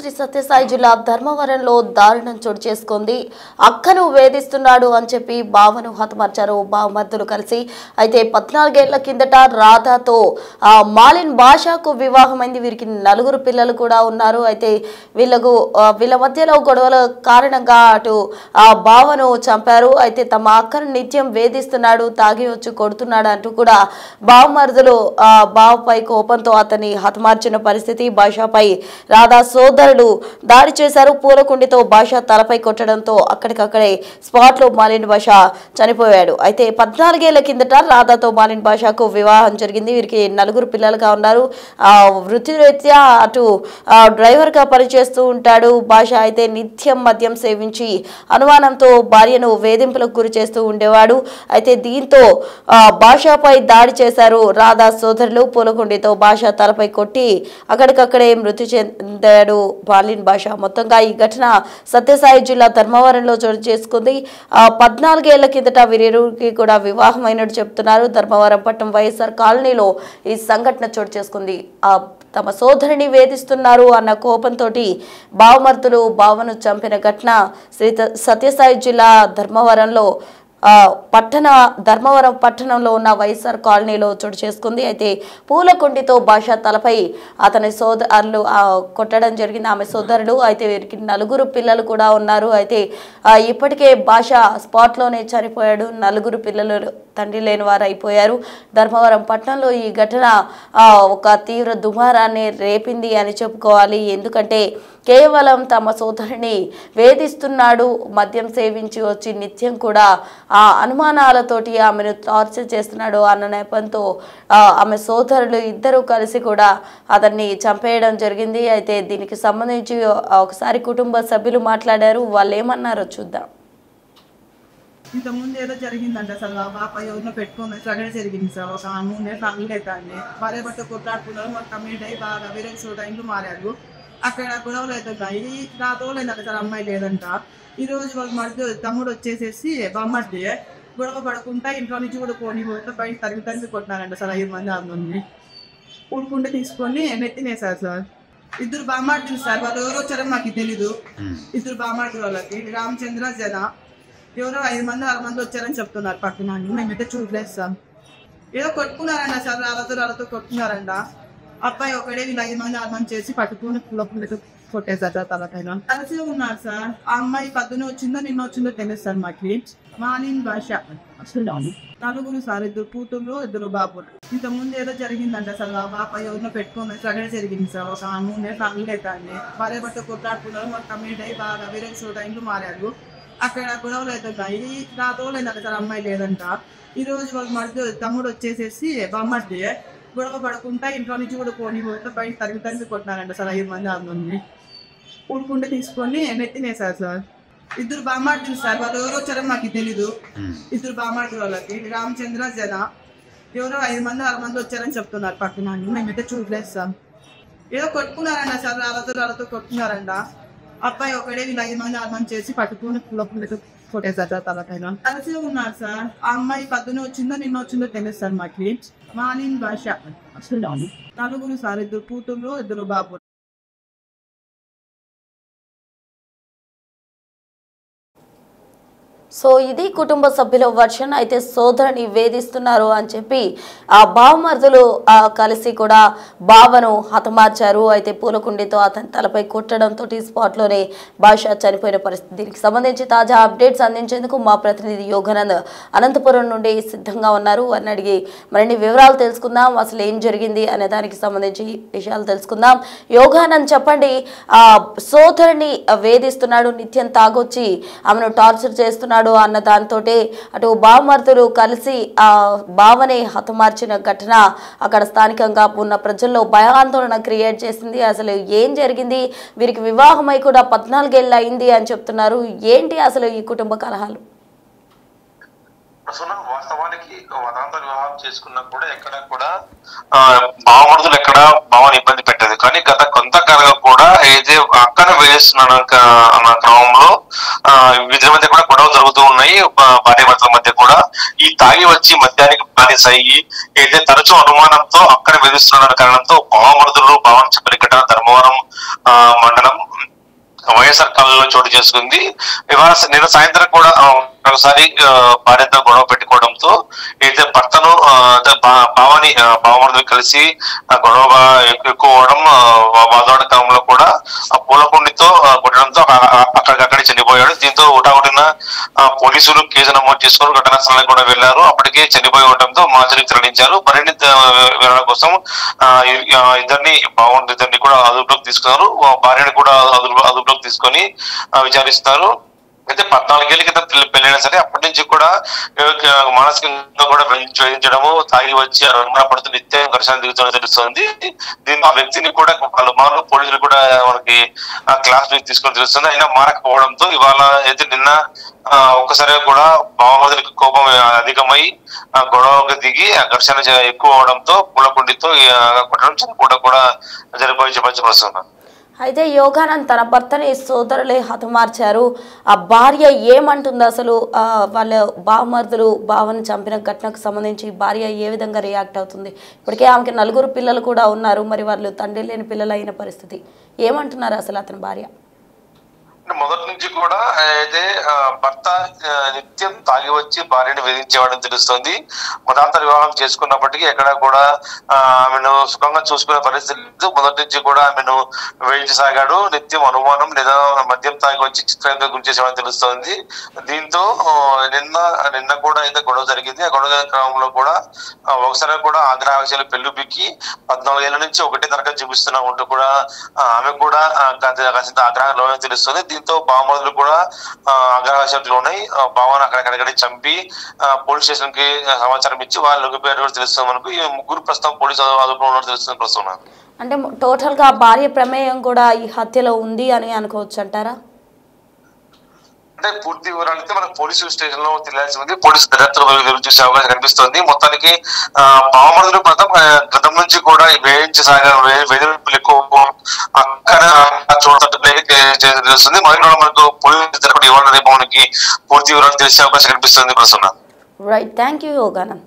శ్రీ సత్యసాయి జిల్లా ధర్మవరంలో దారుణం చోటు చేసుకుంది. అక్కను వేధిస్తున్నాడు అని చెప్పి బావను హతమార్చారు బావమర్దులు కలిసి. అయితే 14 ఏళ్ల కిందట రాధాతో మాలిన్ భాషకు వివాహమైంది. వీరికి 4 పిల్లలు కూడా ఉన్నారు. అయితే వీళ్ళ మధ్యలో గొడవల కారణంగా అటు బావను చంపారు. అయితే తమ అక్కను నిత్యం వేధిస్తున్నాడు, తాగి వచ్చి కొడుతున్నాడు అంటూ కూడా బావమర్దులు బావపై కోపంతో అతన్ని హతమార్చిన పరిస్థితి. భాషపై రాధా సోదరుడు దాడి చేశారు. పూలకుండితో భాష తలపై కొట్టడంతో అక్కడికక్కడే స్పాట్ లో మాలిన్ భాష చనిపోయాడు. అయితే 14 ఏళ్ల కిందట రాధాతో మాలిన్ భాషకు వివాహం జరిగింది. వీరికి 4 పిల్లలుగా ఉన్నారు. వృత్తిరీత్యా అటు డ్రైవర్ గా పనిచేస్తూ ఉంటాడు భాష. అయితే నిత్యం మద్యం సేవించి అనుమానంతో భార్యను వేధింపులకు గురి చేస్తూ ఉండేవాడు. అయితే దీంతో భాషపై దాడి చేశారు రాధా సోదరులు. పూలకుండితో భాష తలపై కొట్టి అక్కడికక్కడే మృతి చెందాడు మాలిన్ భాష. మొత్తంగా ఈ ఘటన సత్యసాయి జిల్లా ధర్మవరంలో చోటు చేసుకుంది. 14 ఏళ్ల కిందట వీరిరువురికి కూడా వివాహం అయినట్టు చెప్తున్నారు. ధర్మవరం పట్టణం వైఎస్ఆర్ కాలనీలో ఈ సంఘటన చోటు చేసుకుంది. తమ సోదరిని వేధిస్తున్నారు అన్న కోపంతో బావమర్దులు బావను చంపిన ఘటన శ్రీ సత్యసాయి జిల్లా ధర్మవరంలో ధర్మవరం పట్టణంలో ఉన్న వైఎస్ఆర్ కాలనీలో చోటు చేసుకుంది. అయితే పూలకుండితో భాష తలపై అతని సోదరులు కొట్టడం జరిగింది, ఆమె సోదరుడు. అయితే వీరికి 4 పిల్లలు కూడా ఉన్నారు. అయితే ఇప్పటికే భాష స్పాట్లోనే చనిపోయాడు. 4 పిల్లలు తండ్రి లేని వారు అయిపోయారు. ధర్మవరం పట్టణంలో ఈ ఘటన ఒక తీవ్ర దుమారాన్ని రేపింది అని చెప్పుకోవాలి. ఎందుకంటే కేవలం తమ సోదరిని వేధిస్తున్నాడు, మద్యం సేవించి వచ్చి నిత్యం కూడా అనుమానాలతోటి ఆమెను టార్చర్ చేస్తున్నాడు అన్న నేపథ్యంతో ఆమె సోదరులు ఇద్దరు కలిసి కూడా అతన్ని చంపేయడం జరిగింది. అయితే దీనికి సంబంధించి ఒకసారి కుటుంబ సభ్యులు మాట్లాడారు. వాళ్ళు ఏమన్నారో చూద్దాం. ఇంతకుముందు ఏదో జరిగిందంట సార్, ఆ పాప ఎవరినో పెట్టుకుని అక్కడే జరిగింది సార్. ఒక 3 నెలలు అవుతాండి. భార్య భర్త కొట్లాడుకున్నారు. మాకు కమ్యూనిటీ అయ్యి బాగా వేరే టైంలో మారారు. అక్కడ గొడవలు అవుతున్నాయి. నాతో లేదంట సార్, అమ్మాయి లేదంట. ఈ రోజు వాళ్ళ తమ్ముడు వచ్చేసేసి బామ్మర్ది గొడవ పడుకుంటా ఇంట్లో నుంచి కూడా పోతే బయట తరిగి కొట్టినారంట సార్. 5 మంది 6 మంది ఊరుకుంటే తీసుకొని నెత్తినేసారు సార్. 2 బామ్మర్దులు సార్. వాళ్ళు ఎవరో వచ్చారో మాకు తెలీదు. 2 బామ్మర్దులు వాళ్ళకి రామచంద్ర జన ఎవరో 5 మంది 6 మంది వచ్చారని చెప్తున్నారు పక్కన. మేమైతే చూడలేదు సార్. ఏదో కొట్టుకున్నారంట సార్, వాళ్ళతో కొట్టుకున్నారంట. అబ్బాయి ఒకడే వీళ్ళు 5 మంది 6 మంది చేసి పట్టుకుని పుల్లపుల్లతో కొట్టేశారు సార్ తలపైన. కలిసి ఉన్నారు సార్. ఆ అమ్మాయి పద్దున వచ్చిందో నిన్న వచ్చిందో తెలియదు సార్ మాకి. మాలిన్ భాష 4 సార్. 2 కూతుర్లు 2 బాబులు. ఇంతకుముందు ఏదో జరిగిందంట సార్, ఆ పాప ఎవరినో పెట్టుకుని అక్కడే జరిగింది సార్. ఒక 3 నెలలు అవుతాండి. భార్య భర్త కొట్లాడుకున్నారు. మాకు కమ్యూనిటీ అయ్యి బాగా వేరే టైంలో మారారు. అక్కడ గొడవలు అవుతున్నాయి. నాతో లేదంట సార్, అమ్మాయి లేదంట. ఈ రోజు వాళ్ళ తమ్ముడు వచ్చేసేసి బామ్మర్ది గొడవ పడుకుంటా ఇంట్లో నుంచి కూడా పోతే బయట తరిగి కొట్టినారంట సార్. 5 మంది 6 మంది ఊరుకుంటే తీసుకొని నెత్తినేసారు సార్. 2 బామ్మర్దులు సార్. వాళ్ళు ఎవరో వచ్చారో మాకు తెలీదు. 2 బామ్మర్దులు వాళ్ళకి రామచంద్ర జన ఎవరో 5 మంది 6 మంది వచ్చారని చెప్తున్నారు పక్కన. మేమైతే చూడలేదు సార్. ఏదో కొట్టుకున్నారంట సార్, వాళ్ళతో కొట్టుకున్నారంట. అబ్బాయి ఒకడే వీళ్ళు 5 మంది 6 మంది చేసి పట్టుకుని పుల్లపుల్లతో కొట్టేశారు సార్ తలపైన. కలిసి ఉన్నారు సార్. ఆ అమ్మాయి పద్దున వచ్చిందో నిన్న వచ్చిందో తెలియదు సార్ మాకి. మాలిన్ భాష 4 సార్. 2 కూతుర్లు 2 బాబులు. సో ఇది కుటుంబ సభ్యుల వర్షన్. అయితే సోదరుని వేధిస్తున్నారు అని చెప్పి ఆ బావమర్దులు కలిసి కూడా బావను హతమార్చారు. అయితే పూలకుండితో అతని తలపై కొట్టడంతో స్పాట్లోనే భాష చనిపోయిన పరిస్థితి. దీనికి సంబంధించి తాజా అప్డేట్స్ అందించేందుకు మా ప్రతినిధి యోగానంద్ అనంతపురం నుండి సిద్ధంగా ఉన్నారు. అని అడిగి మరిన్ని వివరాలు తెలుసుకుందాం. అసలు ఏం జరిగింది అనే దానికి సంబంధించి విషయాలు తెలుసుకుందాం. యోగానంద్ చెప్పండి, సోదరుని వేధిస్తున్నాడు, నిత్యం తాగొచ్చి ఆమెను టార్చర్ చేస్తున్నాడు అన్న దాంతో అటు బావమర్దులు కలిసి బావనే హతమార్చిన ఘటన అక్కడ స్థానికంగా ఉన్న ప్రజల్లో భయాందోళన క్రియేట్ చేసింది. అసలు ఏం జరిగింది? వీరికి వివాహమై కూడా 14 ఏళ్ళు అయింది అని చెప్తున్నారు. ఏంటి అసలు ఈ కుటుంబ కలహాలు? వాస్తవానికి వదాంతర వివాహం చేసుకున్నా కూడా ఎక్కడ కూడా బావమరుదులు ఎక్కడ భావాన్ని ఇబ్బంది పెట్టదు. కానీ గత కొంతకాలంగా కూడా ఏదే అక్కన వేస్తున్నాడు అన్న క్రమంలో వీరి మధ్య కూడా గొడవలు జరుగుతూ ఉన్నాయి. భార్య భర్తల మధ్య కూడా ఈ తాగి వచ్చి మద్యానికి బానిస అయ్యి ఏదైతే తరచూ అనుమానంతో అక్కడ వేధిస్తున్నాడు కారణంతో బావమరుదులు భావన చెప్పిన ధర్మవరం మండలం వైఎస్ఆర్ కాలంలో చోటు చేసుకుంది. ఇవాళ నిన్న సాయంత్రం కూడా ఒకసారి భార్యతో గొడవ పెట్టుకోవడంతో అయితే భర్తను బావమరుదులు కలిసి గొడవ ఎక్కువ అవడం, వాదోడ క్రమంలో కూడా పూలకుండితో కొట్టడంతో అక్కడికక్కడే చనిపోయాడు. దీంతో హుటాహుటిన పోలీసులు కేసు నమోదు చేసుకుని ఘటనా స్థలానికి కూడా వెళ్లారు. అప్పటికే చనిపోయి ఉండటంతో మాజీకి తరలించారు. మరిన్ని వివరాల కోసం ఇద్దరిని కూడా అదుపులోకి తీసుకున్నారు. భార్యను కూడా అదుపులోకి తీసుకొని విచారిస్తారు. అయితే 14 ఏళ్ళ క్రితం పెళ్ళైనా సరే అప్పటి నుంచి కూడా మానసికంగా కూడా వేధించడము, తాగి వచ్చి అనుమానపడుతూ నిత్యం ఘర్షణ దిగుతుందని తెలుస్తుంది. దీంతో ఆ వ్యక్తిని కూడా పలుమార్లు పోలీసులు కూడా మనకి క్లాస్ తీసుకొని తెలుస్తుంది. అయినా మారకపోవడంతో ఇవాళ అయితే నిన్న ఒక్కసారి కూడా బావమరుదులకు కోపం అధికమై గొడవకు దిగి ఘర్షణ ఎక్కువ అవడంతో పూలకుండితో కొట్టడం, చనిపోవడం కూడా జరిపోయి చెప్పాల్సి. అయితే యోగానంద్ తన భర్తని సోదరులే హతమార్చారు. ఆ భార్య ఏమంటుంది అసలు? వాళ్ళ బావమరుదులు బావని చంపిన ఘటనకు సంబంధించి భార్య ఏ విధంగా రియాక్ట్ అవుతుంది? ఇప్పటికే ఆమెకి 4 పిల్లలు కూడా ఉన్నారు. మరి వాళ్ళు తండ్రి లేని పిల్లలు అయిన పరిస్థితి ఏమంటున్నారు అసలు అతని భార్య? మొదటి నుంచి కూడా అయితే భర్త నిత్యం తాగి వచ్చి భార్యను వేధించేవాడని తెలుస్తుంది. మతాంతర వివాహం చేసుకున్నప్పటికీ ఎక్కడ కూడా ఆమెను సుఖంగా చూసుకునే పరిస్థితి లేదు. మొదటి నుంచి కూడా ఆమెను వేధించసాగాడు. నిత్యం అనుమానం లేదా మద్యం తాగి వచ్చి చిత్రంగా గురి చేసేవాడని తెలుస్తోంది. దీంతో నిన్న కూడా అయితే గొడవ జరిగింది. ఆ గొడవ క్రమంలో కూడా ఒకసారి కూడా ఆగ్రహావేశాలు పెళ్లిబిక్కి 14 ఏళ్ల నుంచి ఒకటే తరగతి చూపిస్తున్నా ఉంటూ కూడా ఆమె కూడా కాసింత ఆగ్రహంలో తెలుస్తుంది. దీంతో బావమరుదులు కూడా అగ్రహాశాలకు లోనై బావను అక్కడికక్కడే చంపి పోలీస్ స్టేషన్ కి సమాచారం ఇచ్చి వాళ్ళు లొంగిపోయారు కూడా తెలుస్తుంది మనకు. ఈ ముగ్గురు ప్రస్తుతం పోలీసు అదుపులో ఉన్నట్టు తెలుస్తుంది ప్రస్తుతం. అంటే టోటల్ గా భార్య ప్రమేయం కూడా ఈ హత్యలో ఉంది అని అనుకోవచ్చు అంటారా? అంటే పూర్తి వివరాలు అయితే మనకు పోలీసు స్టేషన్ లో తెలియాల్సి ఉంది. పోలీసు దర్యాప్తు చూసే అవకాశం కనిపిస్తుంది. మొత్తానికి బావమరుదులు గతం నుంచి కూడా వేధింపులు ఎక్కువ తెలుస్తుంది. మరిలో మనకు పోలీసు ఇవాళ రేపు మనకి పూర్తి వివరాలు తెలిసే అవకాశం కనిపిస్తుంది ప్రస్తుతం. Right, thank you Yoganand.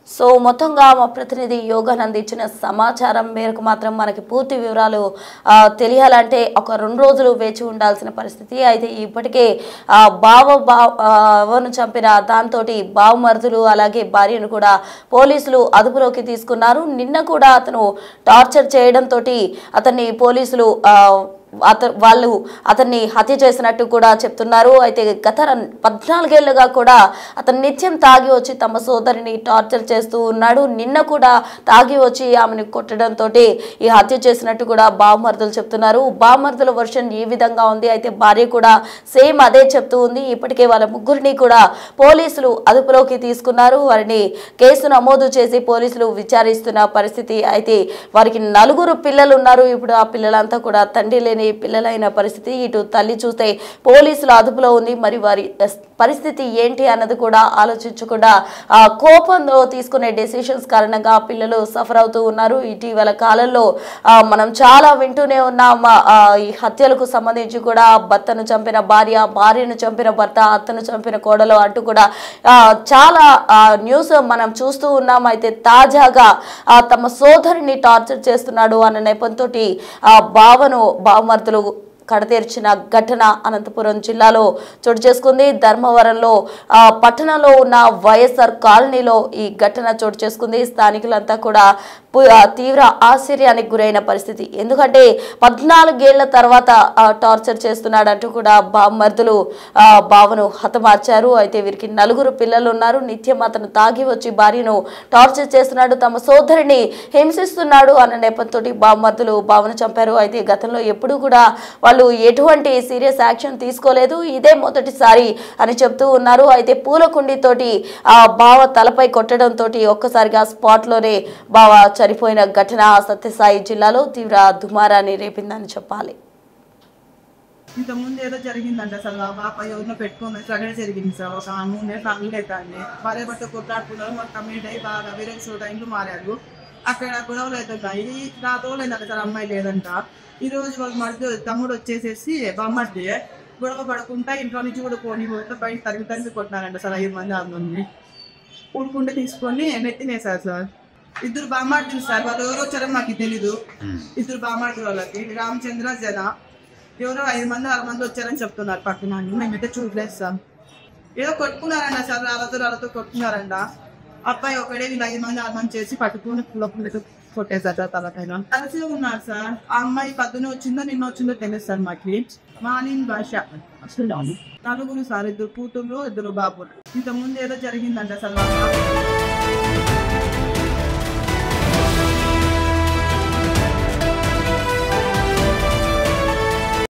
So మొత్తంగా మా ప్రతినిధి యోగానంద్ ఇచ్చిన సమాచారం మేరకు మాత్రం మనకి పూర్తి వివరాలు తెలియాలంటే ఒక 2 రోజులు వేచి ఉండాల్సిన పరిస్థితి. అయితే ఇప్పటికే బావను చంపిన దాంతో బావమరుదులు అలాగే భార్యను కూడా పోలీసులు అదుపులోకి తీసుకున్నారు. నిన్న కూడా అతను టార్చర్ చేయడంతో అతన్ని పోలీసులు వాళ్ళు అతన్ని హత్య చేసినట్టు కూడా చెప్తున్నారు. అయితే గత 14 ఏళ్లుగా కూడా అతను నిత్యం తాగి వచ్చి తమ సోదరిని టార్చర్ చేస్తూ ఉన్నాడు. నిన్న కూడా తాగి వచ్చి ఆమెను కొట్టడంతో ఈ హత్య చేసినట్టు కూడా బావమరుదులు చెప్తున్నారు. బావమరుదుల వర్షన్ ఈ విధంగా ఉంది. అయితే భార్య కూడా సేమ్ అదే చెప్తూ ఉంది. ఇప్పటికే వాళ్ళ ముగ్గురిని కూడా పోలీసులు అదుపులోకి తీసుకున్నారు. వారిని కేసు నమోదు చేసి పోలీసులు విచారిస్తున్న పరిస్థితి. అయితే వారికి 4 పిల్లలు ఉన్నారు. ఇప్పుడు ఆ పిల్లలంతా కూడా తండ్రి లేని పిల్లలైన పరిస్థితి. ఇటు తల్లి చూస్తే పోలీసుల అదుపులో ఉంది. మరి వారి పరిస్థితి ఏంటి అన్నది కూడా ఆలోచించకుండా కోపంలో తీసుకునే డెసిషన్స్ కారణంగా పిల్లలు సఫర్ అవుతూ ఉన్నారు. ఇటీవల కాలంలో మనం చాలా వింటూనే ఉన్నాం. ఈ హత్యలకు సంబంధించి కూడా భర్తను చంపిన భార్య, భార్యను చంపిన భర్త, అత్తను చంపిన కోడలు అంటూ కూడా చాలా న్యూస్ మనం చూస్తూ ఉన్నాం. అయితే తాజాగా తమ సోదరిని టార్చర్ చేస్తున్నాడు అన్న నెపంతో బావమరుదులు కడతీర్చిన ఘటన అనంతపురం జిల్లాలో చోటు చేసుకుంది. ధర్మవరంలో పట్టణంలో ఉన్న వైఎస్ఆర్ కాలనీలో ఈ ఘటన చోటు చేసుకుంది. స్థానికులంతా కూడా తీవ్ర ఆశ్చర్యానికి గురైన పరిస్థితి. ఎందుకంటే 14 ఏళ్ల తర్వాత టార్చర్ చేస్తున్నాడంటూ కూడా బావమరుదులు బావను హతమార్చారు. అయితే వీరికి 4 పిల్లలు ఉన్నారు. నిత్యం అతను తాగి వచ్చి భార్యను టార్చర్ చేస్తున్నాడు, తమ సోదరిని హింసిస్తున్నాడు అన్న నెపంతో బావమరుదులు బావను చంపారు. అయితే గతంలో ఎప్పుడూ కూడా వాళ్ళు ఎటువంటి సీరియస్ యాక్షన్ తీసుకోలేదు. ఇదే మొదటిసారి అని చెప్తూ ఉన్నారు. అయితే పూలకుండితోటి బావ తలపై కొట్టడంతో ఒక్కసారిగా స్పాట్లోనే బావ చనిపోయిన ఘటన సత్యసాయి జిల్లాలో తీవ్ర దుమారాన్ని రేపిందని చెప్పాలి. ఇంతకుముందు ఏదో జరిగిందంట అసలు ఆ పాప ఎవరినో పెట్టుకుని సగడే జరిగింది సార్. ఒక 3 నెలలు అవుతుంది. భార్య భర్త కొట్లాడుకున్నారు. మాకు కమ్యూనిటీ అయి బాగా వేరే టైంలో మారారు. అక్కడ గొడవలు అవుతున్నాయి. నాతో లేదంట సార్, అమ్మాయి లేదంట. ఈ రోజు వాళ్ళ మధ్య తమ్ముడు వచ్చేసేసి బామ్మర్ది గొడవ పడకుండా ఇంట్లో నుంచి కూడా పోతే బయట తరిగి కొట్టినారంట సార్. 5 మంది 6 మంది ఊరుకుంటే తీసుకొని నెత్తినేసారు సార్. ఇద్దరు బామార్తులు సార్, వాళ్ళు ఎవరో వచ్చారో మాకు తెలీదు. ఇద్దరు బామార్తులు వాళ్ళకి రామచంద్ర జన ఎవరో 5 మంది 6 మంది వచ్చారని చెప్తున్నారు పక్కన. మేమైతే చూడలేదు సార్. ఏదో కొట్టుకున్నారంట సార్, రాళ్ళతో కొట్టుకున్నారంట. అబ్బాయి ఒకడే వీళ్ళు 5 మంది 6 మంది చేసి పట్టుకుని లోపల కొట్టేశారు సార్ తలపైన. కలిసి ఉన్నారు సార్. ఆ అమ్మాయి పొద్దున వచ్చిందో నిన్న వచ్చిందో తెలియదు సార్ మాకి. మానిన్ భాష నలుగురు సార్, 2 కూతుర్లు 2 బాబులు. ఇంతకుముందు ఏదో జరిగిందంట సార్.